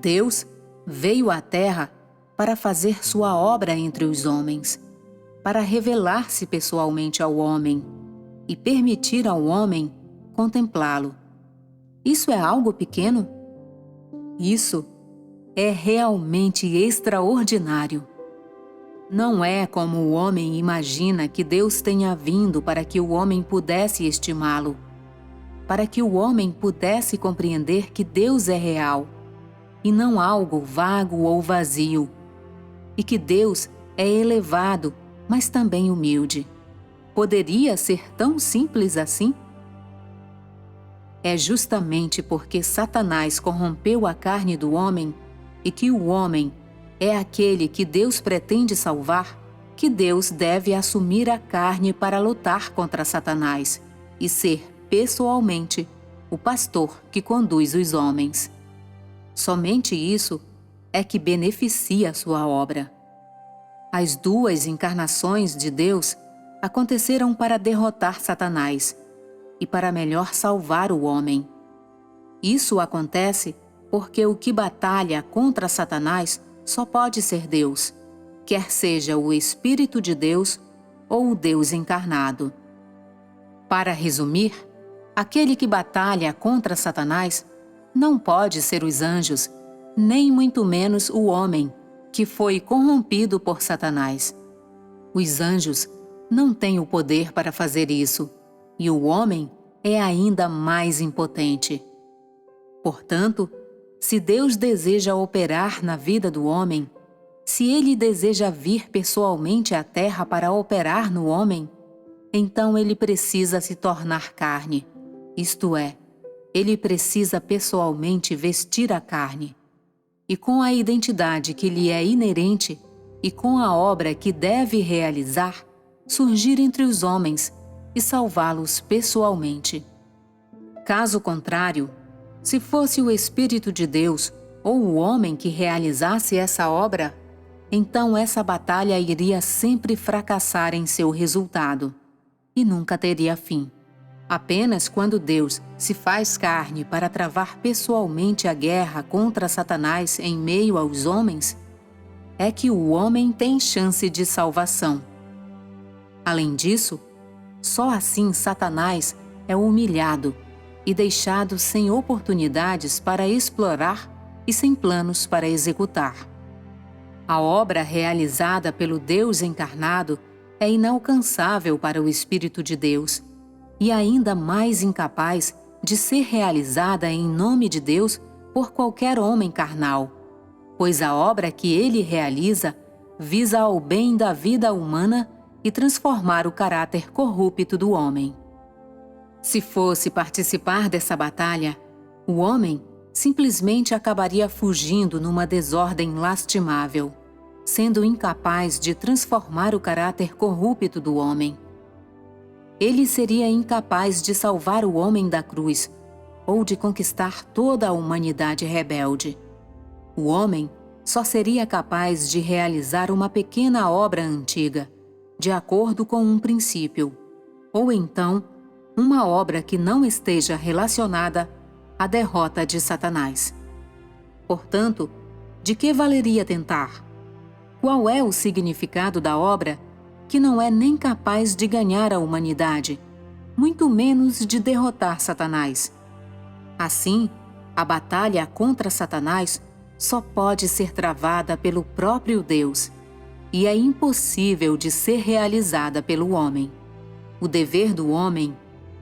Deus veio à Terra para fazer sua obra entre os homens, para revelar-se pessoalmente ao homem e permitir ao homem contemplá-lo. Isso é algo pequeno? Isso é realmente extraordinário. Não é como o homem imagina que Deus tenha vindo para que o homem pudesse estimá-lo, para que o homem pudesse compreender que Deus é real, e não algo vago ou vazio, e que Deus é elevado, mas também humilde. Poderia ser tão simples assim? É justamente porque Satanás corrompeu a carne do homem e que o homem é aquele que Deus pretende salvar, que Deus deve assumir a carne para lutar contra Satanás e ser, pessoalmente, o pastor que conduz os homens. Somente isso é que beneficia a sua obra. As duas encarnações de Deus aconteceram para derrotar Satanás e para melhor salvar o homem. Isso acontece porque o que batalha contra Satanás só pode ser Deus, quer seja o Espírito de Deus ou o Deus encarnado. Para resumir, aquele que batalha contra Satanás não pode ser os anjos, nem muito menos o homem, que foi corrompido por Satanás. Os anjos não têm o poder para fazer isso, e o homem é ainda mais impotente. Portanto, se Deus deseja operar na vida do homem, se Ele deseja vir pessoalmente à Terra para operar no homem, então Ele precisa se tornar carne, isto é, Ele precisa pessoalmente vestir a carne. E com a identidade que lhe é inerente e com a obra que deve realizar, surgir entre os homens e salvá-los pessoalmente. Caso contrário, se fosse o Espírito de Deus ou o homem que realizasse essa obra, então essa batalha iria sempre fracassar em seu resultado e nunca teria fim. Apenas quando Deus se faz carne para travar pessoalmente a guerra contra Satanás em meio aos homens, é que o homem tem chance de salvação. Além disso, só assim Satanás é humilhado e deixado sem oportunidades para explorar e sem planos para executar. A obra realizada pelo Deus encarnado é inalcançável para o Espírito de Deus e ainda mais incapaz de ser realizada em nome de Deus por qualquer homem carnal, pois a obra que ele realiza visa ao bem da vida humana e transformar o caráter corrupto do homem. Se fosse participar dessa batalha, o homem simplesmente acabaria fugindo numa desordem lastimável, sendo incapaz de transformar o caráter corrupto do homem. Ele seria incapaz de salvar o homem da cruz ou de conquistar toda a humanidade rebelde. O homem só seria capaz de realizar uma pequena obra antiga, de acordo com um princípio, ou então uma obra que não esteja relacionada à derrota de Satanás. Portanto, de que valeria tentar? Qual é o significado da obra que não é nem capaz de ganhar a humanidade, muito menos de derrotar Satanás? Assim, a batalha contra Satanás só pode ser travada pelo próprio Deus, e é impossível de ser realizada pelo homem. O dever do homem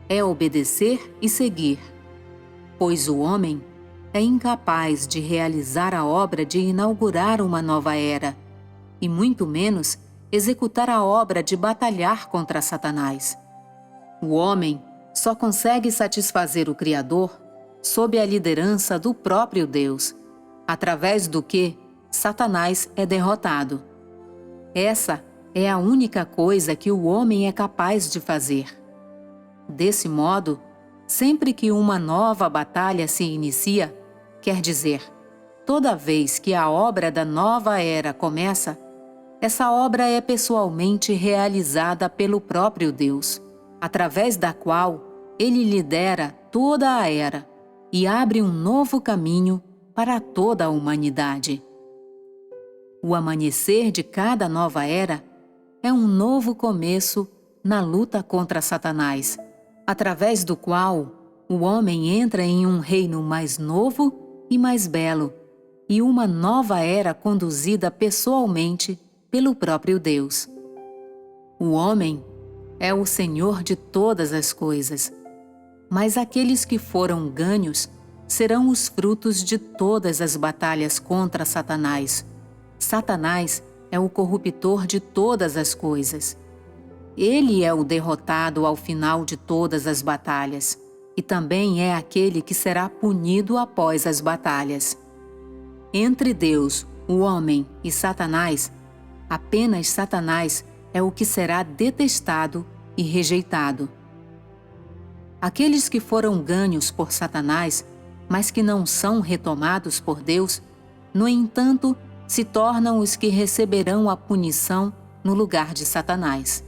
é obedecer e seguir, pois o homem é incapaz de realizar a obra de inaugurar uma nova era, e muito menos executar a obra de batalhar contra Satanás. O homem só consegue satisfazer o Criador sob a liderança do próprio Deus, através do que Satanás é derrotado. Essa é a única coisa que o homem é capaz de fazer. Desse modo, sempre que uma nova batalha se inicia, quer dizer, toda vez que a obra da nova era começa, essa obra é pessoalmente realizada pelo próprio Deus, através da qual ele lidera toda a era e abre um novo caminho para toda a humanidade. O amanhecer de cada nova era é um novo começo na luta contra Satanás, através do qual o homem entra em um reino mais novo e mais belo, e uma nova era conduzida pessoalmente pelo próprio Deus. O homem é o Senhor de todas as coisas, mas aqueles que foram ganhos serão os frutos de todas as batalhas contra Satanás. Satanás é o corruptor de todas as coisas. Ele é o derrotado ao final de todas as batalhas, e também é aquele que será punido após as batalhas. Entre Deus, o homem e Satanás, apenas Satanás é o que será detestado e rejeitado. Aqueles que foram ganhos por Satanás, mas que não são retomados por Deus, no entanto, se tornam os que receberão a punição no lugar de Satanás.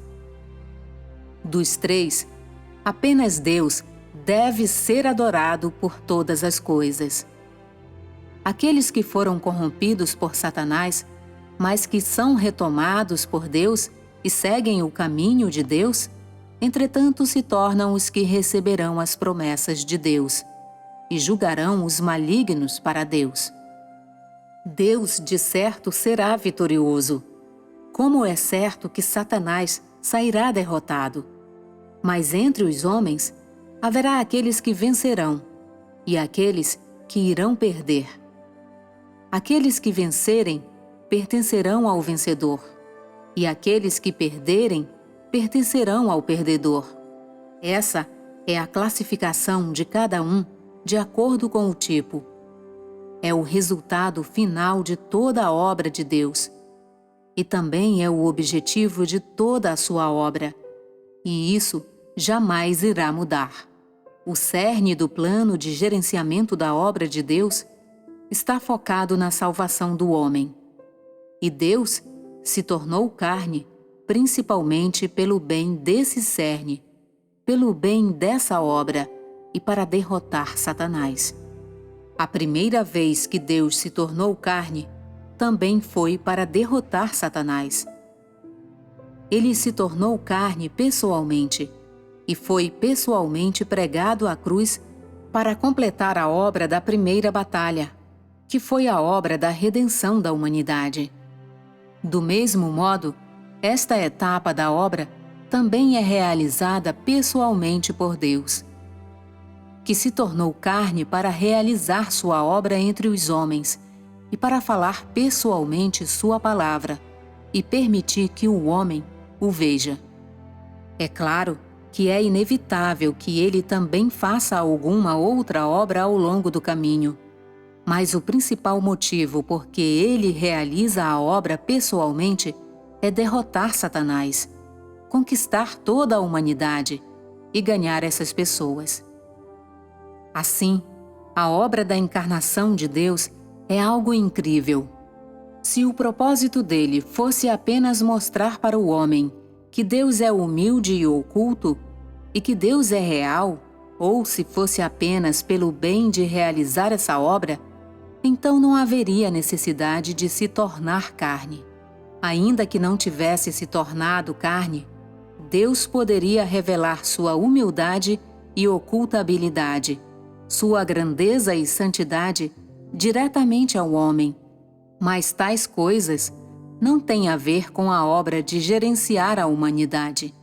Dos três, apenas Deus deve ser adorado por todas as coisas. Aqueles que foram corrompidos por Satanás, mas que são retomados por Deus e seguem o caminho de Deus, entretanto se tornam os que receberão as promessas de Deus e julgarão os malignos para Deus. Deus, de certo, será vitorioso, como é certo que Satanás sairá derrotado. Mas entre os homens haverá aqueles que vencerão e aqueles que irão perder. Aqueles que vencerem pertencerão ao vencedor, e aqueles que perderem pertencerão ao perdedor. Essa é a classificação de cada um de acordo com o tipo. É o resultado final de toda a obra de Deus, e também é o objetivo de toda a sua obra, e isso jamais irá mudar. O cerne do plano de gerenciamento da obra de Deus está focado na salvação do homem. E Deus se tornou carne principalmente pelo bem desse cerne, pelo bem dessa obra e para derrotar Satanás. A primeira vez que Deus se tornou carne também foi para derrotar Satanás. Ele se tornou carne pessoalmente e foi pessoalmente pregado à cruz para completar a obra da primeira batalha, que foi a obra da redenção da humanidade. Do mesmo modo, esta etapa da obra também é realizada pessoalmente por Deus, que se tornou carne para realizar sua obra entre os homens e para falar pessoalmente sua palavra e permitir que o homem o veja. É claro que é inevitável que ele também faça alguma outra obra ao longo do caminho, mas o principal motivo por que ele realiza a obra pessoalmente é derrotar Satanás, conquistar toda a humanidade e ganhar essas pessoas. Assim, a obra da encarnação de Deus é algo incrível. Se o propósito dele fosse apenas mostrar para o homem que Deus é humilde e oculto e que Deus é real, ou se fosse apenas pelo bem de realizar essa obra, então não haveria necessidade de se tornar carne. Ainda que não tivesse se tornado carne, Deus poderia revelar sua humildade e oculta habilidade, sua grandeza e santidade diretamente ao homem, mas tais coisas não têm a ver com a obra de gerenciar a humanidade.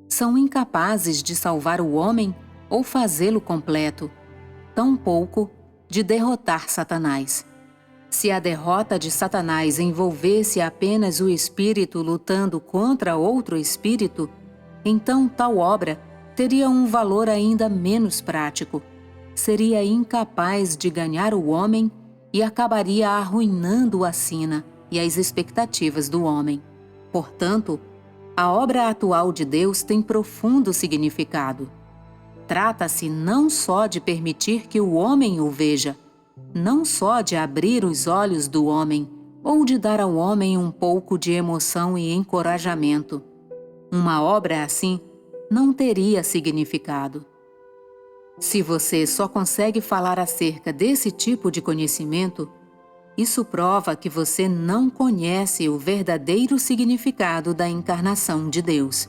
São incapazes de salvar o homem ou fazê-lo completo, tampouco de derrotar Satanás. Se a derrota de Satanás envolvesse apenas o espírito lutando contra outro espírito, então tal obra teria um valor ainda menos prático. Seria incapaz de ganhar o homem e acabaria arruinando a sina e as expectativas do homem. Portanto, a obra atual de Deus tem profundo significado. Trata-se não só de permitir que o homem o veja, não só de abrir os olhos do homem ou de dar ao homem um pouco de emoção e encorajamento. Uma obra assim não teria significado. Se você só consegue falar acerca desse tipo de conhecimento, isso prova que você não conhece o verdadeiro significado da encarnação de Deus.